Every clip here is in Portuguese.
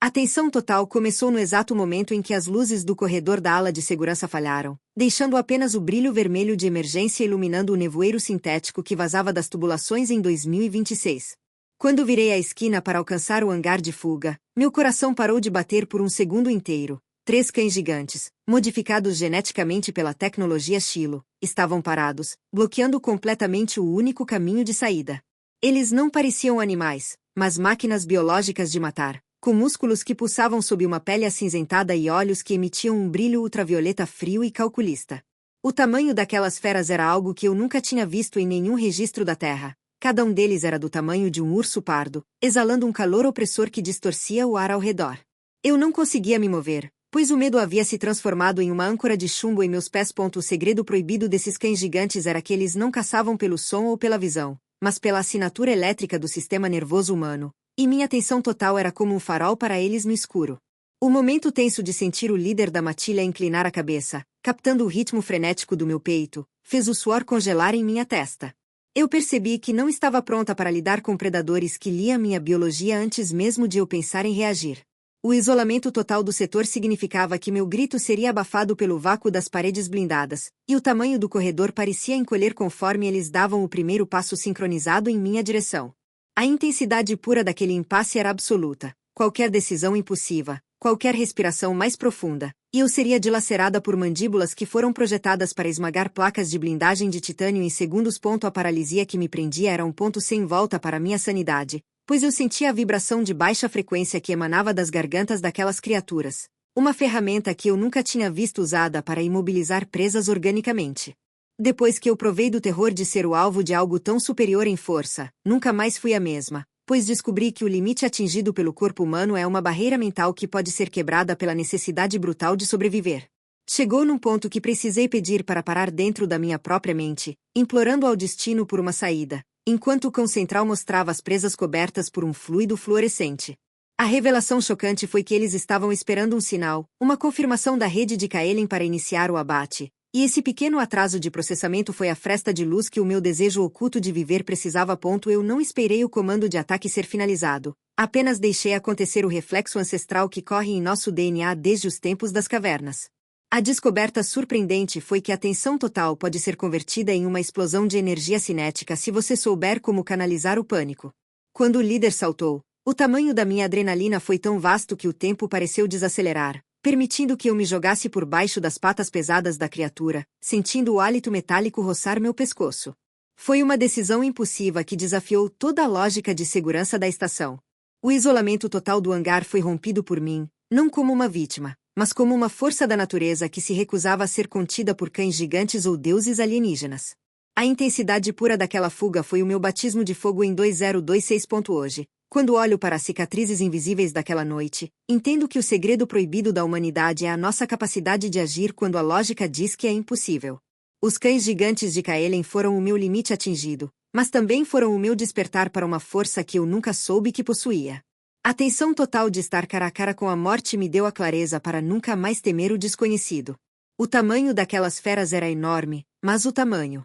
A tensão total começou no exato momento em que as luzes do corredor da ala de segurança falharam, deixando apenas o brilho vermelho de emergência iluminando o nevoeiro sintético que vazava das tubulações em 2026. Quando virei a esquina para alcançar o hangar de fuga, meu coração parou de bater por um segundo inteiro. 3 cães gigantes, modificados geneticamente pela tecnologia Shiloh, estavam parados, bloqueando completamente o único caminho de saída. Eles não pareciam animais, mas máquinas biológicas de matar, com músculos que pulsavam sob uma pele acinzentada e olhos que emitiam um brilho ultravioleta frio e calculista. O tamanho daquelas feras era algo que eu nunca tinha visto em nenhum registro da Terra. Cada um deles era do tamanho de um urso pardo, exalando um calor opressor que distorcia o ar ao redor. Eu não conseguia me mover, pois o medo havia se transformado em uma âncora de chumbo em meus pés. O segredo proibido desses cães gigantes era que eles não caçavam pelo som ou pela visão, mas pela assinatura elétrica do sistema nervoso humano, e minha atenção total era como um farol para eles no escuro. O momento tenso de sentir o líder da matilha inclinar a cabeça, captando o ritmo frenético do meu peito, fez o suor congelar em minha testa. Eu percebi que não estava pronta para lidar com predadores que liam minha biologia antes mesmo de eu pensar em reagir. O isolamento total do setor significava que meu grito seria abafado pelo vácuo das paredes blindadas, e o tamanho do corredor parecia encolher conforme eles davam o primeiro passo sincronizado em minha direção. A intensidade pura daquele impasse era absoluta. Qualquer decisão impulsiva, qualquer respiração mais profunda, e eu seria dilacerada por mandíbulas que foram projetadas para esmagar placas de blindagem de titânio em segundos. A paralisia que me prendia era um ponto sem volta para minha sanidade, pois eu sentia a vibração de baixa frequência que emanava das gargantas daquelas criaturas. Uma ferramenta que eu nunca tinha visto usada para imobilizar presas organicamente. Depois que eu provei do terror de ser o alvo de algo tão superior em força, nunca mais fui a mesma, pois descobri que o limite atingido pelo corpo humano é uma barreira mental que pode ser quebrada pela necessidade brutal de sobreviver. Chegou num ponto que precisei pedir para parar dentro da minha própria mente, implorando ao destino por uma saída, enquanto o cão central mostrava as presas cobertas por um fluido fluorescente. A revelação chocante foi que eles estavam esperando um sinal, uma confirmação da rede de Kaelin para iniciar o abate, e esse pequeno atraso de processamento foi a fresta de luz que o meu desejo oculto de viver precisava. Eu não esperei o comando de ataque ser finalizado, apenas deixei acontecer o reflexo ancestral que corre em nosso DNA desde os tempos das cavernas. A descoberta surpreendente foi que a tensão total pode ser convertida em uma explosão de energia cinética se você souber como canalizar o pânico. Quando o líder saltou, o tamanho da minha adrenalina foi tão vasto que o tempo pareceu desacelerar, permitindo que eu me jogasse por baixo das patas pesadas da criatura, sentindo o hálito metálico roçar meu pescoço. Foi uma decisão impulsiva que desafiou toda a lógica de segurança da estação. O isolamento total do hangar foi rompido por mim, não como uma vítima, mas como uma força da natureza que se recusava a ser contida por cães gigantes ou deuses alienígenas. A intensidade pura daquela fuga foi o meu batismo de fogo em 2026. Hoje, quando olho para as cicatrizes invisíveis daquela noite, entendo que o segredo proibido da humanidade é a nossa capacidade de agir quando a lógica diz que é impossível. Os cães gigantes de Kaelin foram o meu limite atingido, mas também foram o meu despertar para uma força que eu nunca soube que possuía. A tensão total de estar cara a cara com a morte me deu a clareza para nunca mais temer o desconhecido. O tamanho daquelas feras era enorme, mas o tamanho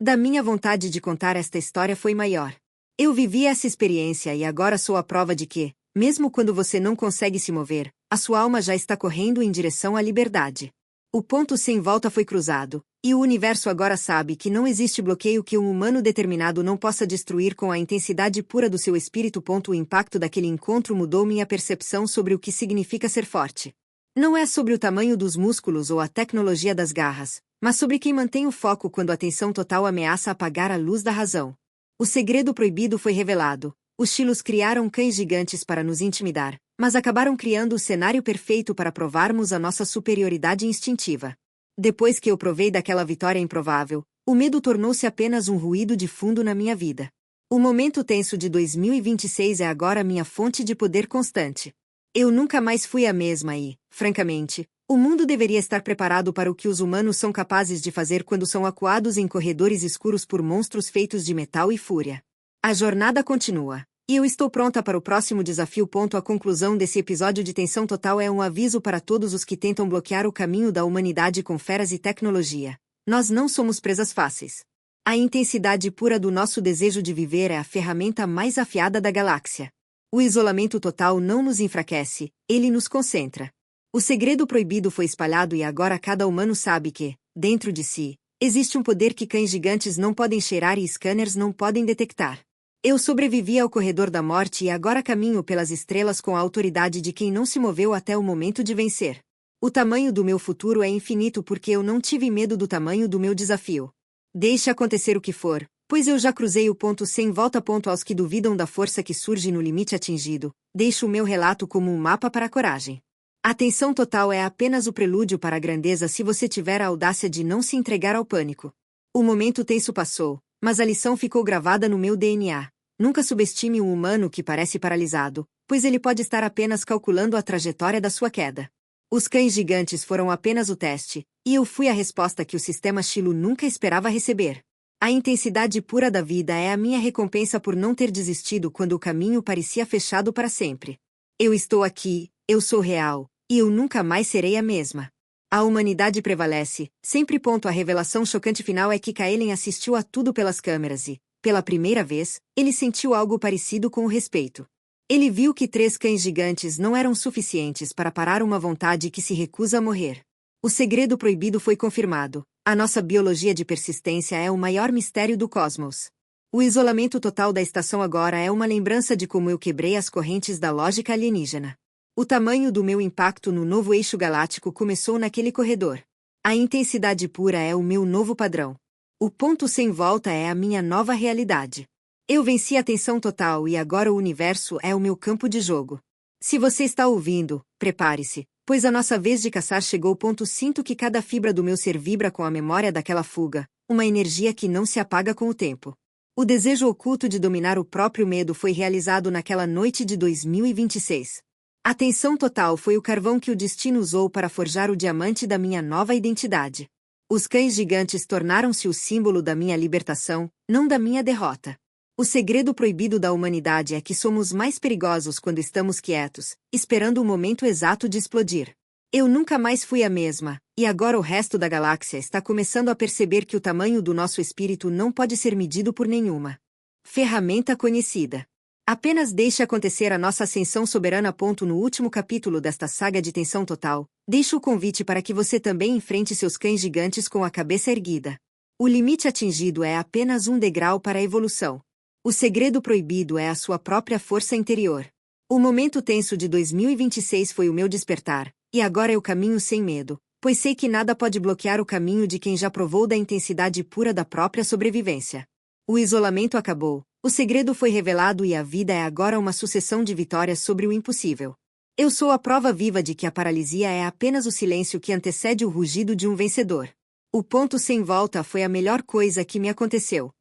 da minha vontade de contar esta história foi maior. Eu vivi essa experiência e agora sou a prova de que, mesmo quando você não consegue se mover, a sua alma já está correndo em direção à liberdade. O ponto sem volta foi cruzado, e o universo agora sabe que não existe bloqueio que um humano determinado não possa destruir com a intensidade pura do seu espírito. O impacto daquele encontro mudou minha percepção sobre o que significa ser forte. Não é sobre o tamanho dos músculos ou a tecnologia das garras, mas sobre quem mantém o foco quando a tensão total ameaça apagar a luz da razão. O segredo proibido foi revelado. Os Shilohs criaram cães gigantes para nos intimidar, mas acabaram criando o cenário perfeito para provarmos a nossa superioridade instintiva. Depois que eu provei daquela vitória improvável, o medo tornou-se apenas um ruído de fundo na minha vida. O momento tenso de 2026 é agora minha fonte de poder constante. Eu nunca mais fui a mesma e, francamente, o mundo deveria estar preparado para o que os humanos são capazes de fazer quando são acuados em corredores escuros por monstros feitos de metal e fúria. A jornada continua, e eu estou pronta para o próximo desafio. A conclusão desse episódio de tensão total é um aviso para todos os que tentam bloquear o caminho da humanidade com feras e tecnologia. Nós não somos presas fáceis. A intensidade pura do nosso desejo de viver é a ferramenta mais afiada da galáxia. O isolamento total não nos enfraquece, ele nos concentra. O segredo proibido foi espalhado e agora cada humano sabe que, dentro de si, existe um poder que cães gigantes não podem cheirar e scanners não podem detectar. Eu sobrevivi ao corredor da morte e agora caminho pelas estrelas com a autoridade de quem não se moveu até o momento de vencer. O tamanho do meu futuro é infinito porque eu não tive medo do tamanho do meu desafio. Deixe acontecer o que for, pois eu já cruzei o ponto sem volta. Aos que duvidam da força que surge no limite atingido, deixo o meu relato como um mapa para a coragem. A tensão total é apenas o prelúdio para a grandeza se você tiver a audácia de não se entregar ao pânico. O momento tenso passou, mas a lição ficou gravada no meu DNA. Nunca subestime um humano que parece paralisado, pois ele pode estar apenas calculando a trajetória da sua queda. Os cães gigantes foram apenas o teste, e eu fui a resposta que o sistema Shiloh nunca esperava receber. A intensidade pura da vida é a minha recompensa por não ter desistido quando o caminho parecia fechado para sempre. Eu estou aqui, eu sou real, e eu nunca mais serei a mesma. A humanidade prevalece, sempre. A revelação chocante final é que Kaelen assistiu a tudo pelas câmeras e, pela primeira vez, ele sentiu algo parecido com o respeito. Ele viu que 3 cães gigantes não eram suficientes para parar uma vontade que se recusa a morrer. O segredo proibido foi confirmado. A nossa biologia de persistência é o maior mistério do cosmos. O isolamento total da estação agora é uma lembrança de como eu quebrei as correntes da lógica alienígena. O tamanho do meu impacto no novo eixo galáctico começou naquele corredor. A intensidade pura é o meu novo padrão. O ponto sem volta é a minha nova realidade. Eu venci a tensão total e agora o universo é o meu campo de jogo. Se você está ouvindo, prepare-se, pois a nossa vez de caçar chegou. Sinto que cada fibra do meu ser vibra com a memória daquela fuga, uma energia que não se apaga com o tempo. O desejo oculto de dominar o próprio medo foi realizado naquela noite de 2026. A tensão total foi o carvão que o destino usou para forjar o diamante da minha nova identidade. Os cães gigantes tornaram-se o símbolo da minha libertação, não da minha derrota. O segredo proibido da humanidade é que somos mais perigosos quando estamos quietos, esperando o momento exato de explodir. Eu nunca mais fui a mesma, e agora o resto da galáxia está começando a perceber que o tamanho do nosso espírito não pode ser medido por nenhuma ferramenta conhecida. Apenas deixe acontecer a nossa ascensão soberana. No último capítulo desta saga de tensão total, deixo o convite para que você também enfrente seus cães gigantes com a cabeça erguida. O limite atingido é apenas um degrau para a evolução. O segredo proibido é a sua própria força interior. O momento tenso de 2026 foi o meu despertar, e agora eu caminho sem medo, pois sei que nada pode bloquear o caminho de quem já provou da intensidade pura da própria sobrevivência. O isolamento acabou, o segredo foi revelado e a vida é agora uma sucessão de vitórias sobre o impossível. Eu sou a prova viva de que a paralisia é apenas o silêncio que antecede o rugido de um vencedor. O ponto sem volta foi a melhor coisa que me aconteceu.